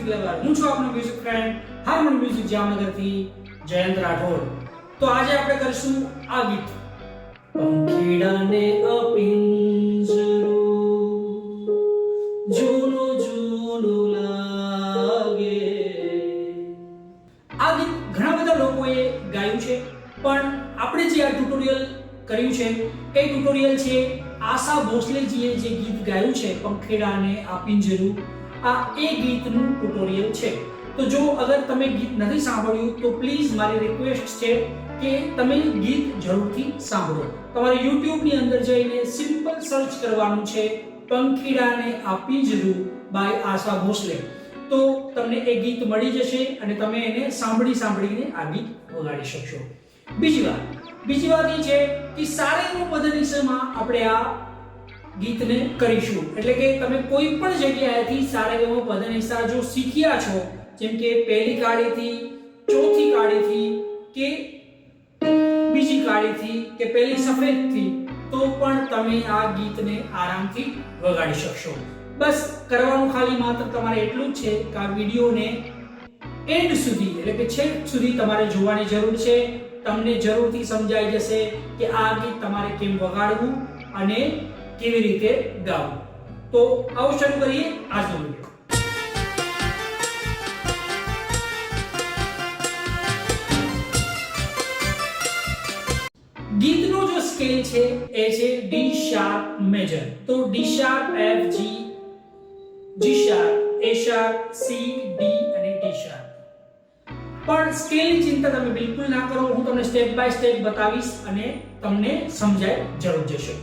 Music lover, હું છું આપનો મ્યુઝિક ફ્રેન્ડ હાર્મોન મ્યુઝિક જામનગરથી જયંત રાઠોડ. તો આજે આપણે કરીશું આ ગીત. પંખીડાને અપિંજરું જૂનું જૂનું લાગે. આ ગીત ઘણા બધા લોકોએ ગાયું છે, પણ આપણે જે આ ટ્યુટોરિયલ કર્યું છે એ ટ્યુટોરિયલ છે આશા ભોસલેજીએ જે ગીત ગાયું છે પંખીડાને અપિંજરું, આ એ ગીતનું ટ્યુટોરિયલ છે. તો જો અગર તમે ગીત નથી સાંભળ્યું તો પ્લીઝ મારી રિક્વેસ્ટ છે કે તમે ગીત જરૂરથી સાંભળો. તમારે YouTube ની અંદર જઈને સિમ્પલ સર્ચ કરવાનું છે પંખીડાને અપિંજરું બાય આશા ભોસલે, તો તમને એ ગીત મળી જશે અને તમે એને સાંભળીને આ ગીત વગાડી શકશો. બીજી વાત એ છે કે સારેગામાપધનિસામાં આપણે આ ગીતને કરીશું. એટલે કે તમે કોઈ પણ જગ્યાએથી સારેગામાપધનિસા જો શીખ્યા છો, જેમ કે પહેલી કાળીથી, ચોથી કાળીથી કે બીજી કાળીથી કે પહેલી સફેદથી, તો પણ તમે આ ગીતને આરામથી વગાડી શકશો. બસ કરવાનું ખાલી માત્ર તમારે એટલું જ છે કે આ વિડીયોને એન્ડ સુધી એટલે કે છેક સુધી તમારે જોવાની જરૂર છે. તમને જરૂરથી સમજાઈ જશે કે આ ગીત તમારે કેમ વગાડવું અને કેવી રીતે ગાવું. તો આવો શરૂ કરીએ આજનો વિડીયો. ગીતનો જો સ્કેલ છે એ છે ડી શાર્પ મેજર. તો ડી શાર્પ, એફ, જી, જી શાર્પ, એ શાર્પ, સી, ડી અને ડી શાર્પ. પણ સ્કેલની ચિંતા તમે બિલકુલ ના કરો, હું તમને સ્ટેપ બાય સ્ટેપ બતાવીશ અને તમને સમજાય જરૂર જશે.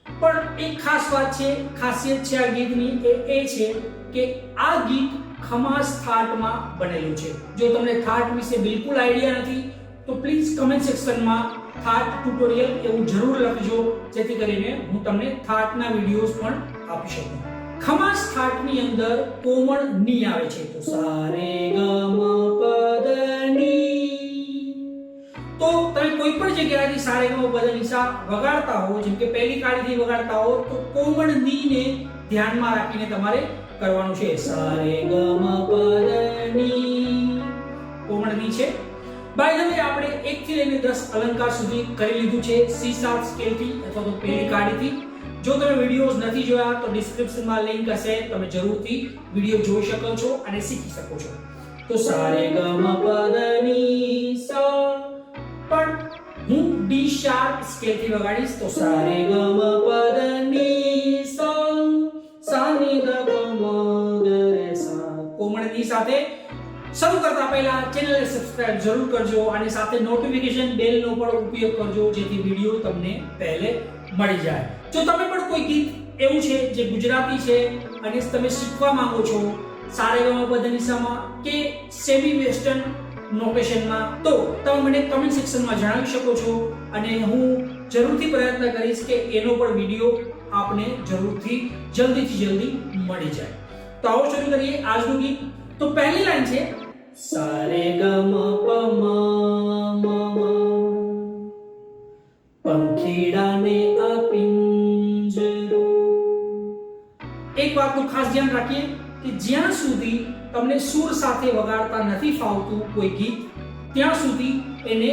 પણ એક ખાસ વાત છે, ખાસિયત છે આ ગીતની, એ છે કે આ ગીત ખમાસ થાટમાં બનેલું છે. જો તમને થાટ વિશે બિલકુલ આઈડિયા નથી તો પ્લીઝ કમેન્ટ સેક્શનમાં થાટ ટ્યુટોરિયલ એવું જરૂર લખજો, જેથી કરીને હું તમને થાટના વિડિયોઝ પણ આપી શકું. ખમાસ થાટની અંદર કોમળ ની આવે છે. તો સારેગામાપધની. તો તમે કોઈ પણ જગ્યાએથી સારેગામાપધનિસા વગાડતા હો, જેમ કે પહેલી કાળીથી વગાડતા હો, તો કોમળ ની ને ધ્યાનમાં રાખીને તમારે કરવાનું છે. સારેગામાપધની કોમળ ની છે. બાય ધ વે આપણે 1 થી લઈને 10 અલંકાર સુધી કરી લીધું છે સી શાર્પ સ્કેલ થી અથવા તો પહેલી કાળીથી. જો તમે વિડિયોઝ નથી જોયા તો ડિસ્ક્રિપ્શનમાં લિંક હશે, તમે જરૂરથી વિડિયો જોઈ શકો છો અને શીખી શકો છો. તો સારેગામાપધનિસા, પણ હું ડી શાર્પ સ્કેલ થી વગાડીશ. તો સારેગામાપધનિસા સા ની ધ પ મ ગ રે સા. કોમળ ની સાથે શરૂ કરતા પહેલા ચેનલને સબસ્ક્રાઇબ જરૂર કરજો અને સાથે નોટિફિકેશન બેલનો પણ ઉપયોગ કરજો, જેથી વિડિયો તમને પહેલે મળી જાય. જો તમે પણ કોઈ ગીત એવું છે જે ગુજરાતી છે અને તમે શીખવા માંગો છો સારેગામાપધનિસામાં કે સેમી વેસ્ટર્ન નોટેશનમાં, તો તમે મને કમેન્ટ સેક્શનમાં જણાવી શકો છો અને હું જરૂરથી પ્રયત્ન કરીશ કે એનો પણ વિડિયો આપને જરૂરથી જલ્દી મળી જાય. તો આવો શરૂ કરીએ આજનું ગીત. તો પહેલી લાઈન છે સારેગામાપમમ પંખીડાને અપિંજરું. એક વાતનું ખાસ ધ્યાન રાખીએ કે જ્યાં સુધી તમને સુર સાથે વગાડતા નથી ફાવતું કોઈ ગીત, ત્યાં સુધી એને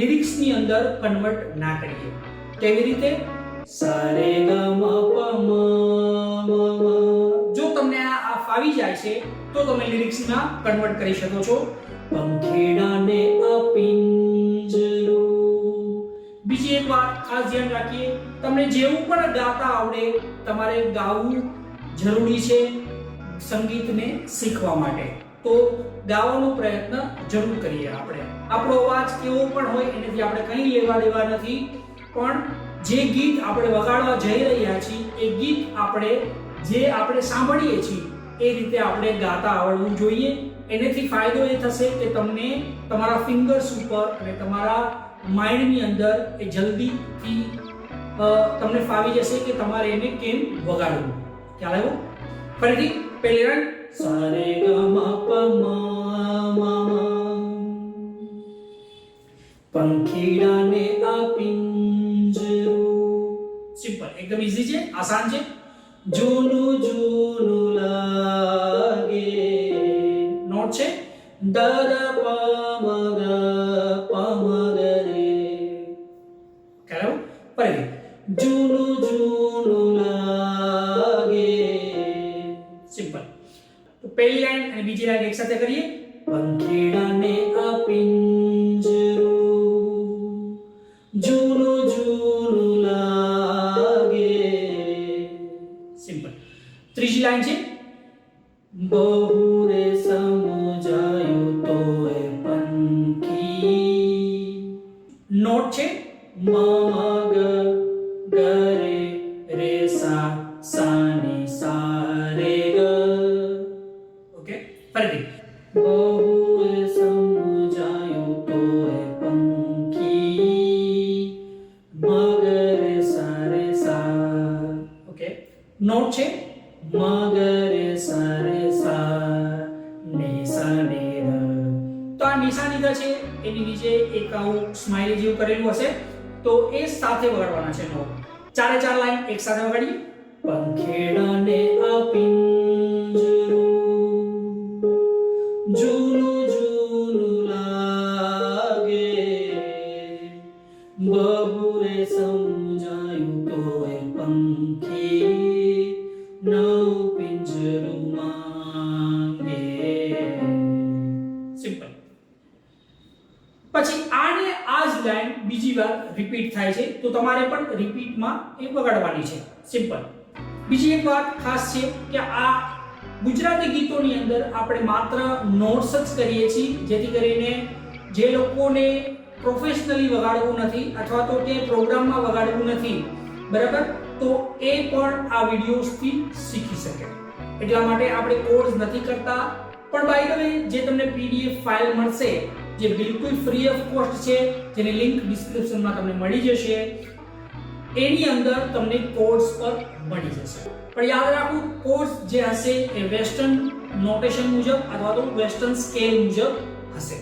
લિરિક્સની અંદર કન્વર્ટ ના કરીએ. કેવી રીતે? સારેગામાપમમ. જો તમને આ ફાવી જાય છે તો તમે લિરિક્સમાં કન્વર્ટ કરી શકો છો. પંખીડાને અપિંજરું. બીજી એક વાત ખાસ ધ્યાન રાખીએ, તમને જેવું પણ ગાતા આવડે તમારે ગાવું જરૂરી છે સંગીતને શીખવા માટે. તો ગાવાનો પ્રયત્ન જરૂર કરીએ. આપણો અવાજ કેવો પણ હોય એનાથી આપણે કંઈ લેવા દેવા નથી, પણ જે ગીત આપણે વગાડવા જઈ રહ્યા છીએ એ ગીત જે આપણે સાંભળીએ છીએ એ રીતે આપણે ગાતા આવડવું જોઈએ. એનાથી ફાયદો એ થશે કે તમને તમારા ફિંગર્સ ઉપર અને તમારા માઇન્ડની અંદર એ જલ્દીથી તમને ફાવી જશે કે તમારે એને કેમ વગાડવું. ખ્યાલ આવ્યો? ફરીથી પહેલી લાઈન સારેગામાપમમ પંખીડાને અપિંજરું. સિમ્પલ, એકદમ ઈઝી છે, આસાન છે. જૂનું જૂનું લાગે નોટ છે દ દ પ મ ગ પ મ ગ રે. ખ્યાલ આવ્યો? ફરીથી જૂનું જૂનું લાગે. સિમ્પલ. તો પહેલી લાઈન અને બીજી લાઈન એક સાથે કરીએ. પંખીડાને આ પિંજરું જૂનું જૂનું લાગે. સિમ્પલ. ત્રીજી લાઈન છે બહુ રે સમજાયું તો એ પંખી. નોટ છે મ ગ ગ રે રે સા સા ની સા રે ગ. ઓકે, ફરીથી બહુ રે સમજાયું તો એ પંખી મ ગ રે સા રે સા. ઓકે, નોટ છે મ ગ રે સા રે સા ની સા ની ર. તો આ નિશાની દ છે એની નીચે એક આવું સ્માઈલી જેવું કરેલું હશે, તો એ સાથે વગાડવાના છે નોટ. ચારે ચાર લાઈન એક સાથે વગાડીએ. પંખીડાને આ પિંજરું જૂનું જૂનું લાગે. બહુ રે સમજાયું તો એ પંખી નવું પિંજરું માંગે. સિમ્પલ. પછી આને આ જ લાઈન બીજી વાર રિપીટ થાય છે, તો તમારે પણ રિપીટમાં એ વગાડવાની છે. સિમ્પલ. બીજી એક વાત ખાસ છે કે આ ગુજરાતી ગીતોની અંદર આપણે માત્ર નોટ્સ જ કરીએ છીએ, જેથી કરીને જે લોકોને પ્રોફેશનલી વગાડવું નથી અથવા તો તે પ્રોગ્રામમાં વગાડવું નથી, બરાબર, તો એ પણ આ વિડિયોઝથી શીખી શકે. એટલા માટે આપણે કોર્સ નથી કરતા. પણ બાય ધ વે જે તમને પીડીએફ ફાઇલ મળશે જે બિલકુલ ફ્રી ઓફ કોસ્ટ છે, જેની લિંક ડિસ્ક્રિપ્શનમાં તમને મળી જશે, એની અંદર તમને કોર્સ પર મળી જશે. પણ યાદ રાખો, કોર્સ જે હશે એ વેસ્ટર્ન નોટેશન મુજબ અથવા તો વેસ્ટર્ન સ્કેલ મુજબ હશે.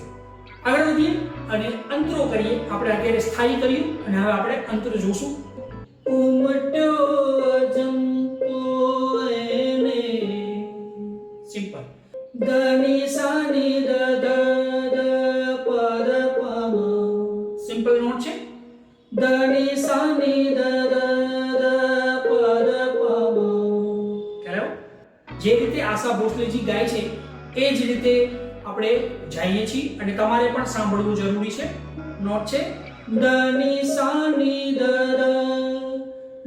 આગળ વધીએ અને અંતરો કરીએ. આપણે અત્યારે સ્થાયી કર્યું અને હવે આપણે અંતર જોશું. ઉમટ્યો જંતો એને. સિમ્પલ. ધની સાની દ દ દ પ દ પ મ. સિમ્પલ નોટ છે ધની સાની દ દ દ પ દ પ મ. ખ્યાલ? જે રીતે આશા ભોસલેજી ગાય છે એ જ રીતે આપણે જઈએ છીએ અને તમારે પણ સાંભળવું જરૂરી છે. નોટ છે ધની સાની દ દ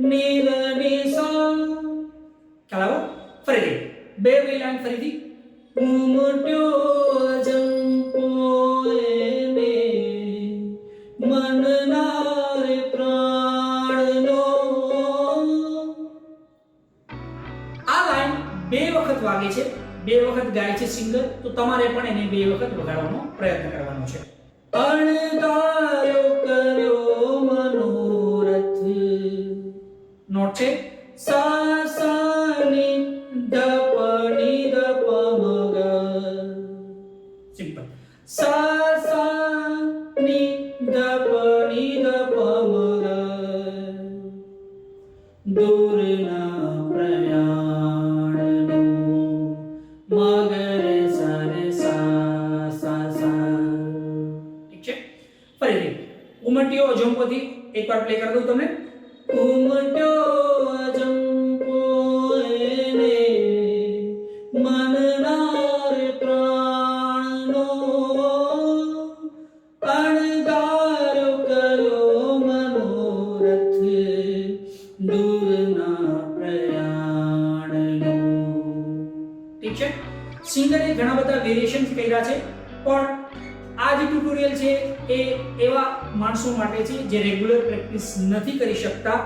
ની દ ની સા. ખ્યાલ આવ્યો? ફરીથી બે લાઈન ફરીથી. ઉમટ્યો જંપો એને મનના રે પ્રાણનો. આ લાઈન બે વખત વાગે છે, બે વખત ગાય છે સિંગર, તો તમારે પણ એને બે વખત વગાડવાનો પ્રયત્ન કરવાનો છે. અણધાર્યો કર્યો મનોરથ. નોટ છે સા સા ની ધ પ ની ધ પ મ ગ. સિમ્પલ. સા સા ની ધ પ ની ધ પ મ ગ. દૂરના પ્રયાણનો મગ રે સા રે સા સા સા. ઠીક છે? ફરીથી ઉમટ્યો અજંપોથી એકવાર પ્લે કરી દઉં તમને. ઉમટ્યો અજંપો એને મનના રે પ્રાણનો અણધાર્યો કર્યો મનોરથ દૂરના પ્રયાણનો. ઠીક છે? સિંગરે ઘણા બધા વેરિએશન્સ કર્યા છે, પણ આ જે ટ્યુટોરિયલ છે એ એવા માણસો માટે છે જે રેગ્યુલર પ્રેક્ટિસ નથી કરી શકતા,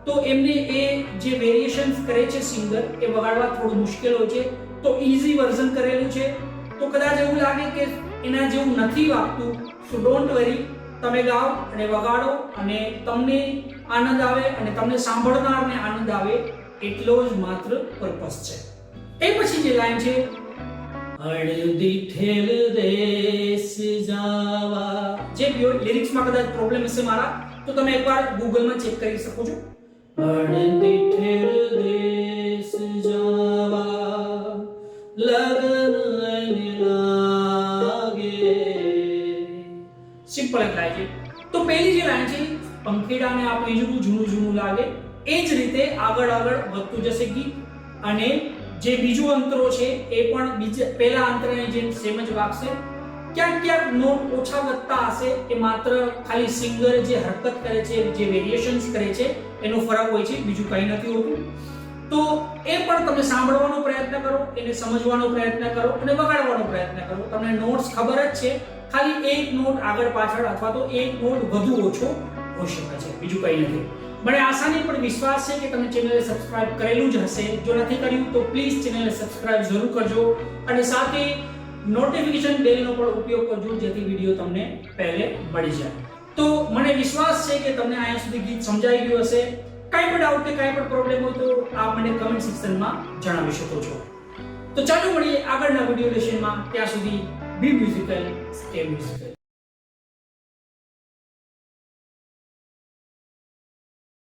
તો એમને એ જે વેરિએશન્સ કરે છે સિંગર એ વગાડવા થોડું મુશ્કેલ હોય છે. તો ઈઝી વર્ઝન કરેલું છે, તો કદાચ એવું લાગે કે એના જેવું નથી વાગતું, સો ડોન્ટ વરી, તમે ગાઓ અને વગાડો અને તમને આનંદ આવે અને તમને સાંભળનારને આનંદ આવે, એટલો જ માત્ર પર્પસ છે. એ પછી જે લાઈન છે અડધી ઠેલ દેશ જાવા, જે લિરિક્સમાં કદાચ પ્રોબ્લેમ હશે મારા, તો તમે એકવાર ગૂગલમાં ચેક કરી શકો છો. અડધી ઠેલ દેશ જાવા લગન સિમ્પલ જ લાગે છે. તો પહેલી જે લાઈન છે પંખીડાને આ પિંજરું જૂનું જૂનું લાગે, એ જ રીતે આગળ આગળ વધતું જશે ગીત. અને જે બીજું અંતરો છે એ પણ બીજા પહેલા અંતરની જેમ સેમ જ વાગશે. ક્યાંક ક્યાંક નોટ ઓછા વધતા હશે, એ માત્ર ખાલી સિંગર જે હરકત કરે છે, જે વેરિએશન્સ કરે છે એનો ફરક હોય છે, બીજું કંઈ નથી હોતું. તો એ પણ તમે સાંભળવાનો પ્રયત્ન કરો, એને સમજવાનો પ્રયત્ન કરો અને વગાડવાનો પ્રયત્ન કરો. તમને નોટ્સ ખબર જ છે, ખાલી એક નોટ આગળ પાછળ અથવા તો એક નોટ વધુ ઓછો હોઈ શકે છે, બીજું કંઈ નથી. મને આશાની પણ વિશ્વાસ છે કે તમે ચેનલને સબસ્ક્રાઇબ કરેલું જ હશે. જો નથી કર્યું તો પ્લીઝ ચેનલને સબસ્ક્રાઇબ જરૂર કરજો અને સાથે નોટિફિકેશન બેલનો પણ ઉપયોગ કરજો, જેથી વિડીયો તમને પહેલે મળી જાય. તો મને વિશ્વાસ છે કે તમને અહીંયા સુધી ગીત સમજાઈ ગયું હશે. કાંઈ પણ ડાઉટ કે કાંઈ પણ પ્રોબ્લેમ હોય તો આપ મને કમેન્ટ સેક્શનમાં જણાવી શકો છો. તો ચાલો મળીએ આગળના વિડીયો લેશનમાં. ત્યાં સુધી બી મ્યુઝિકલ, સ્ટે મ્યુઝિકલ.